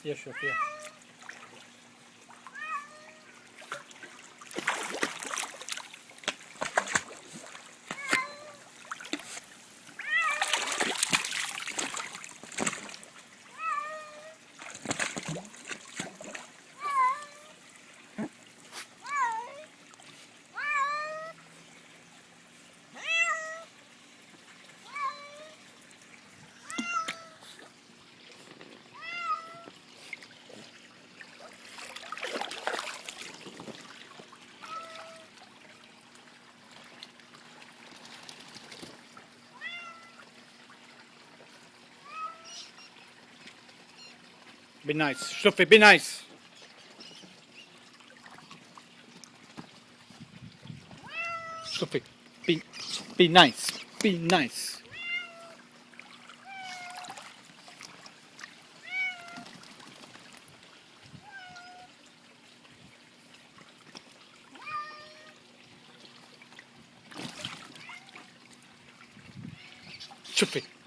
Yeah, sure. Yeah. Be nice. Shluffy, be nice. Shluffy, be, be nice. Be nice. Shluffy.